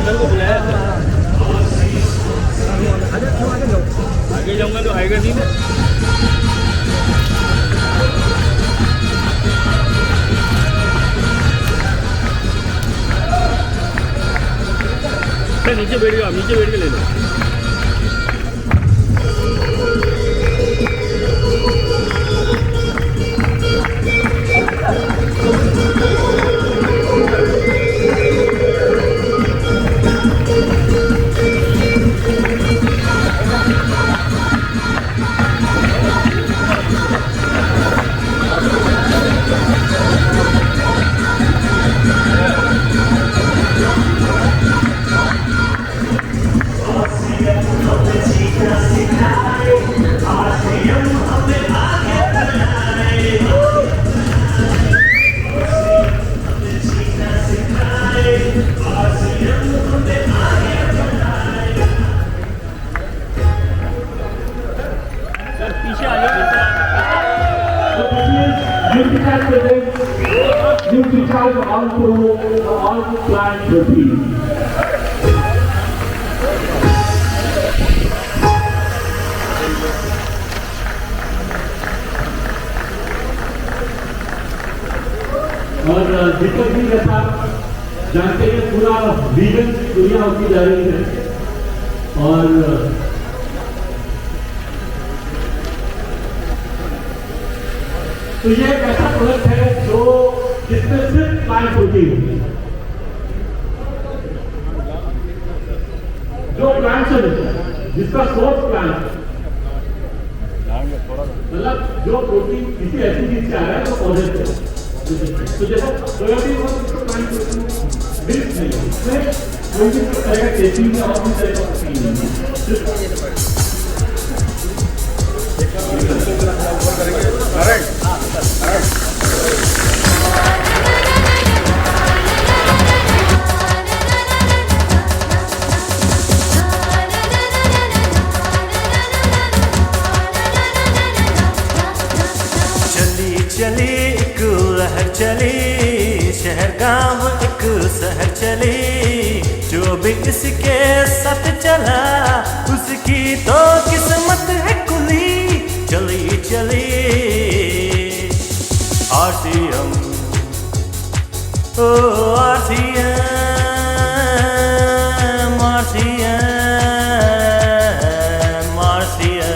Uncle को बुलाया था। आगे जाऊंगा तो आएगा नहीं ना। नीचे बैठ गया, नीचे बैठ के ले लो। और दीपक जी जैसा जानते हैं पूरा वीगन दुनिया होती जा रही है और तो ये एक ऐसा प्रोडक्ट है जो जिसमें सिर्फ प्लांट प्रोटीन जो प्लांट से मिलता है जिसका सोर्स प्लांट मतलब जो प्रोटीन किसी ऐसी चीज से आ रहा है तो पौधे से तो जैसा सोयाबीन और प्लांट प्रोटीन मिल्क नहीं है इसमें कोई भी तरह का टेस्टिंग में और भी तरह का प्रोटीन नहीं है। चली एक लहर चली शहर गांव एक शहर चली जो भी इसके साथ चला उसकी तो किस्मत है कुली चली चली RCM ओ RCM RCM RCM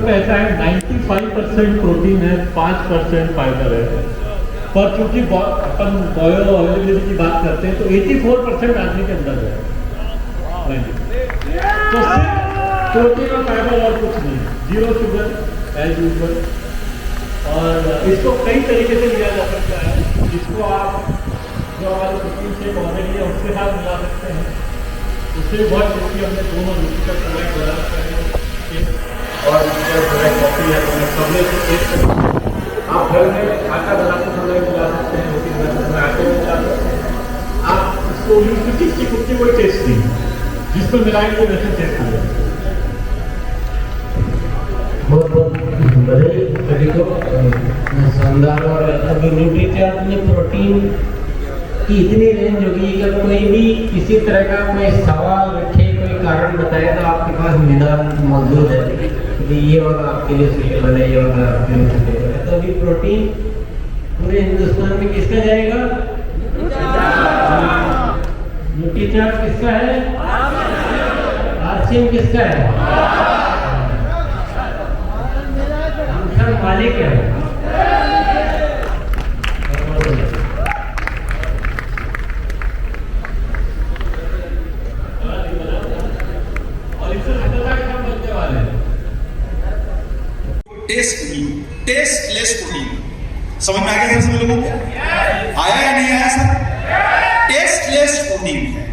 ऐसा है 95% प्रोटीन है 5% फाइबर है पर चूंकि अपन बायो अवेलेबिलिटी की बात करते हैं तो 84% आदमी के अंदर है तो सिर्फ प्रोटीन और फाइबर और कुछ नहीं जीरो शुगर एज यूजुअल और इसको कई तरीके से लिया जा सकता है जिसको आप जो हमारे प्रोटीन से ऑलरेडी है उसके साथ मिला सकते हैं उससे बहुत टेस्टी हमने दोनों मिलकर प्रोवाइड करा सकते हैं और कॉफी है तो समय से एक आप घर में आटा बनाते समय मिला सकते हैं रोटी बनाते समय आटे में मिला सकते हैं आप इसको यूज किसकी खुद की कोई टेस्ट नहीं जिसको मिलाएंगे वैसे टेस्ट नहीं बहुत बहुत बधाई सभी को शानदार और अभी न्यूट्रीचार्ज में प्रोटीन की इतनी रेंज होगी कि कोई भी किसी तरह का कोई सवाल रखे कोई कारण बताए तो आपके पास निदान मौजूद है कि ये वाला आपके लिए सूटेबल है ये वाला आपके लिए सूटेबल है तो अभी प्रोटीन पूरे हिंदुस्तान में किसका जाएगा न्यूट्रीचार्ज किसका है RCM किसका है मालिक है लोगों को? आया या नहीं आया सर? टेस्टलेस प्रोटीन है।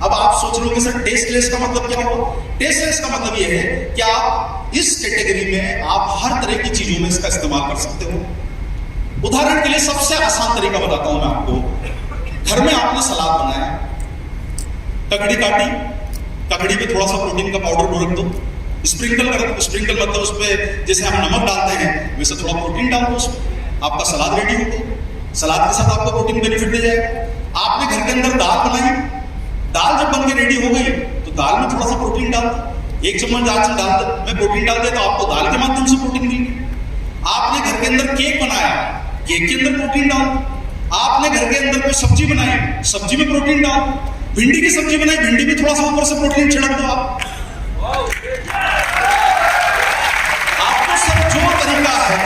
अब आप सोच रहे हो कि सर टेस्टलेस का मतलब क्या हुआ? टेस्टलेस का मतलब यह है कि आप इस कैटेगरी में आप हर तरह की चीजों में इसका इस्तेमाल कर सकते हो। उदाहरण के लिए सबसे आसान तरीका बताता हूं मैं आपको। घर में आपने सलाद बनाया, ककड़ी काटी, ककड़ी पे थोड़ा सा प्रोटीन का पाउडर रख दो, स्प्रिंकल कर दो। स्प्रिंकल मतलब उस पर जैसे हम नमक डालते हैं वैसे थोड़ा प्रोटीन डाल दो उसमें, आपका सलाद रेडी हो गया। सलाद के साथ आपको प्रोटीन बेनिफिट दे जाएगा। आपने घर के अंदर दाल बनाई, दाल जब बन के रेडी हो गई तो दाल में थोड़ा सा प्रोटीन डाल दो, 1 चम्मच दाल में प्रोटीन डाल दे तो आपको दाल के माध्यम से प्रोटीन मिल गई। आपने घर के अंदर केक बनाया, केक के अंदर प्रोटीन डाल दो। आपने घर के अंदर कोई सब्जी बनाई, सब्जी में प्रोटीन डाल दो। भिंडी की सब्जी बनाई, भिंडी में थोड़ा सा ऊपर से प्रोटीन छिड़क दो। आपको सब जो तरीका है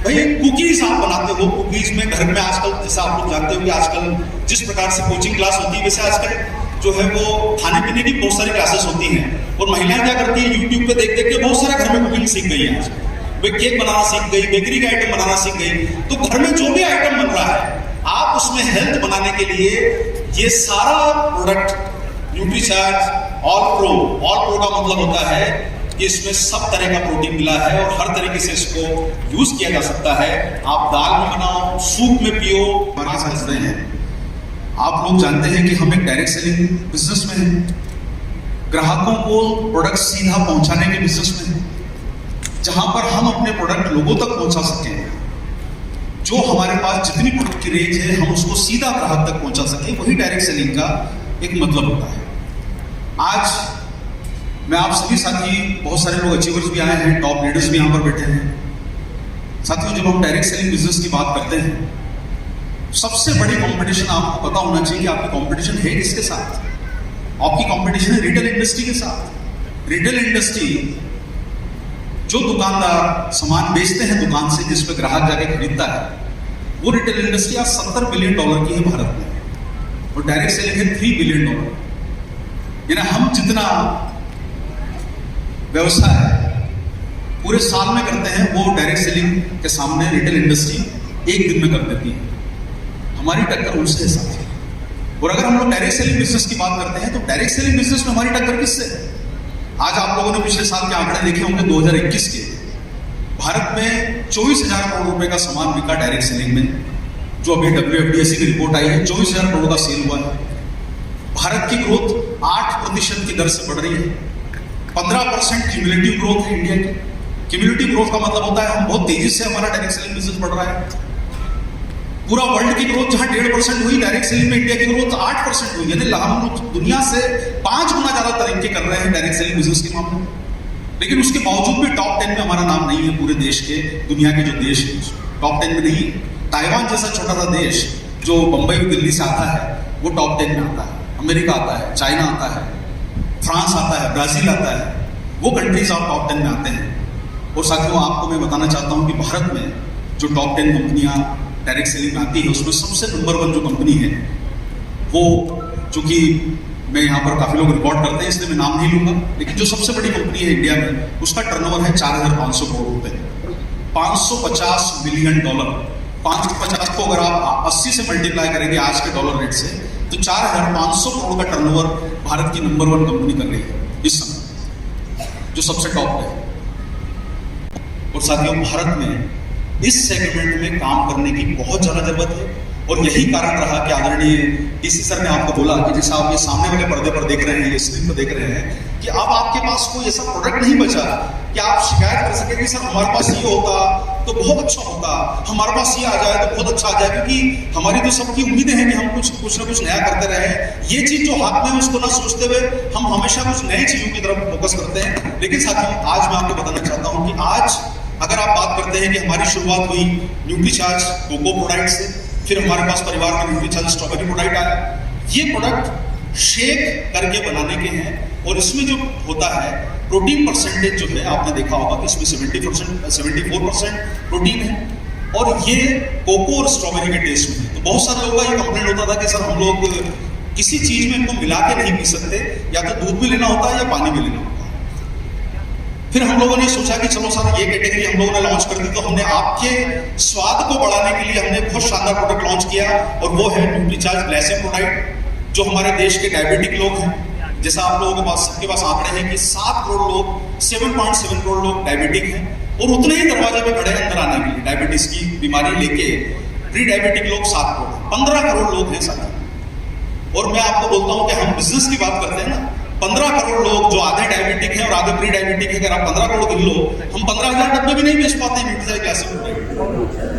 भाई, कुकीज आप बनाते हो, कुकीज में घर में आजकल जैसा आप लोग जानते हो कि आजकल जिस प्रकार से कोचिंग क्लास होती है वैसे आजकल जो है वो खाने पीने की बहुत सारी क्लासेस होती हैं और महिलाएं क्या करती है यूट्यूब पे देख देख के बहुत सारे घर में कुकिंग सीख गई है। आजकल वे केक बनाना सीख गई, बेकरी का आइटम बनाना सीख गई। तो घर में जो भी आइटम बन रहा है आप उसमें हेल्थ बनाने के लिए ये सारा प्रोडक्ट न्यूट्रीचार्ज ऑल प्रो का मतलब होता है कि इसमें सब तरह का प्रोटीन मिला है और हर तरीके से इसको यूज किया जा सकता है। आप दाल में बनाओ, सूप में पियो, समझ रहे हैं। आप लोग जानते हैं कि हम एक डायरेक्ट सेलिंग बिजनेस में हैं, ग्राहकों को प्रोडक्ट सीधा पहुंचाने के बिजनेस में हैं, जहां पर हम अपने प्रोडक्ट लोगों तक पहुंचा सकें। जो हमारे पास जितनी प्रोडक्ट की रेंज है हम उसको सीधा ग्राहक तक पहुंचा सकें, वही डायरेक्ट सेलिंग का एक मतलब होता है। आज मैं आप सभी साथी, बहुत सारे लोग अचीवर्स भी आए हैं, टॉप लीडर्स भी यहाँ पर बैठे हैं। साथियों, जब हम डायरेक्ट सेलिंग बिजनेस की बात करते हैं, सबसे बड़ी कंपटीशन आपको पता होना चाहिए कि आपकी कंपटीशन है किसके साथ। आपकी कंपटीशन है रिटेल इंडस्ट्री के साथ। रिटेल इंडस्ट्री जो दुकानदार सामान बेचते हैं दुकान से, जिस पे ग्राहक जाके खरीदता है, वो रिटेल इंडस्ट्री आज $70 बिलियन की है भारत में और डायरेक्ट सेलिंग है $3 बिलियन। यानी हम जितना व्यवसाय पूरे साल में करते हैं वो डायरेक्ट सेलिंग के सामने रिटेल इंडस्ट्री एक दिन में कर देती है। हमारी टक्कर उनसे है साथी। और अगर हम लोग डायरेक्ट सेलिंग बिजनेस की बात करते हैं तो डायरेक्ट सेलिंग बिजनेस में हमारी टक्कर किससे है? आज आप लोगों ने पिछले साल के आंकड़े देखे होंगे 2021 के। भारत में 24,000 करोड़ रुपए का सामान बिका डायरेक्ट सेलिंग में, जो अभी WFDSC की रिपोर्ट आई है। 24,000 करोड़ का सेल हुआ है। भारत की ग्रोथ 8% की दर से बढ़ रही है। 15% क्यूमुलेटिव ग्रोथ है इंडिया की। क्यूमुलेटिव ग्रोथ का मतलब होता है हम बहुत तेजी से हमारा डायरेक्ट सेलिंग बिजनेस बढ़ रहा है। पूरा वर्ल्ड की ग्रोथ जहां 1.5% हुई, डायरेक्ट सेलिंग में इंडिया की ग्रोथ 8% हुई। यानी हम लोग दुनिया से 5 गुना ज्यादा तरक्की कर रहे हैं डायरेक्ट सेलिंग बिजनेस के मामले में। लेकिन उसके बावजूद भी टॉप 10 में हमारा नाम नहीं है। पूरे देश के, दुनिया के जो देश है टॉप 10 में नहीं। ताइवान जैसा छोटा सा देश जो बंबई और दिल्ली से आता है वो टॉप 10 में आता है। अमेरिका आता है, चाइना आता है, फ्रांस आता है, ब्राजील आता है, वो कंट्रीज आप टॉप 10 में आते हैं। और साथियों, आपको मैं बताना चाहता हूं कि भारत में जो टॉप 10 कंपनियां डायरेक्ट सेलिंग में आती है उसमें सबसे नंबर 1 जो कंपनी है वो, चूंकि मैं यहाँ पर काफी लोग रिकॉर्ड करते हैं इसलिए मैं नाम नहीं लूंगा, लेकिन जो सबसे बड़ी कंपनी है इंडिया में उसका टर्नओवर है 4,500 करोड़ रुपए, $550 बिलियन। 550 को अगर आप 80 से मल्टीप्लाई करेंगे आज के डॉलर रेट से तो 4,500 करोड़ का टर्नओवर भारत की नंबर 1 कंपनी कर रही है इस समय, जो सबसे टॉप पे है। और साथियों, भारत में इस सेगमेंट में काम करने की बहुत ज्यादा जरूरत है और यही कारण रहा कि आदरणीय डीसी सर ने आपको बोला कि जैसा आप ये सामने वाले पर्दे पर देख रहे हैं, ये स्क्रीन पर देख रहे हैं, कि अब आपके पास कोई ऐसा प्रोडक्ट नहीं बचा कि आप शिकायत कर सके कि सर हमारे पास ये होता तो बहुत अच्छा होता, हमारे पास ये आ जाए तो बहुत अच्छा आ जाए। क्योंकि हमारी तो सबकी उम्मीदें हैं कि हम कुछ ना कुछ नया करते रहे। ये चीज जो हाथ में है उसको ना सोचते हुए हम हमेशा कुछ नई चीजों की तरफ फोकस करते हैं। लेकिन साथियों, आज मैं आपको बताना चाहता हूँ कि आज अगर आप बात करते हैं कि हमारी शुरुआत हुई न्यूट्रीचार्ज कोको प्रोडक्ट से, फिर हमारे पास परिवार में न्यूट्रीचार्ज स्ट्रॉबेरी प्रोडक्ट आया। ये प्रोडक्ट शेक करके बनाने के हैं और इसमें जो होता है प्रोटीन परसेंटेज जो है आपने देखा होगा कि इसमें 74% प्रोटीन है और ये कोको और स्ट्रॉबेरी के टेस्ट में है। तो बहुत सारे लोगों का ये कंप्लेंट होता था कि सर हम लोग किसी चीज में इनको मिला के नहीं पी सकते, या तो दूध भी लेना होता है या पानी भी लेना होता है। फिर हम लोगों ने सोचा कि चलो सर ये कैटेगरी हम लोगों ने लॉन्च कर दी, तो हमने आपके स्वाद को बढ़ाने के लिए हमने बहुत शानदार प्रोडक्ट लॉन्च किया और वो है न्यूट्रीचार्ज ग्लाइसेमिक, जो हमारे देश के डायबिटिक लोग हैं। जैसा आप लोगों के पास सबके पास आंकड़े हैं कि 7 करोड़ लोग 7.7 करोड़ लोग डायबिटिक हैं और उतने ही दरवाजे पे खड़े हैं अंदर आने के लिए डायबिटीज की बीमारी लेके। प्री डायबिटिक लोग 7 करोड़, 15 करोड़ लोग हैं साथ। और मैं आपको बोलता हूं कि हम बिजनेस की बात करते हैं ना, 15 करोड़ लोग जो आधे डायबिटिक हैं और आधे प्री डायबिटिक है, अगर आप 15 करोड़ गिन लो, हम 15,000 डब्बे भी नहीं बेच पाते हैं न्यूट्रीचार्ज ग्लाइसेमिक।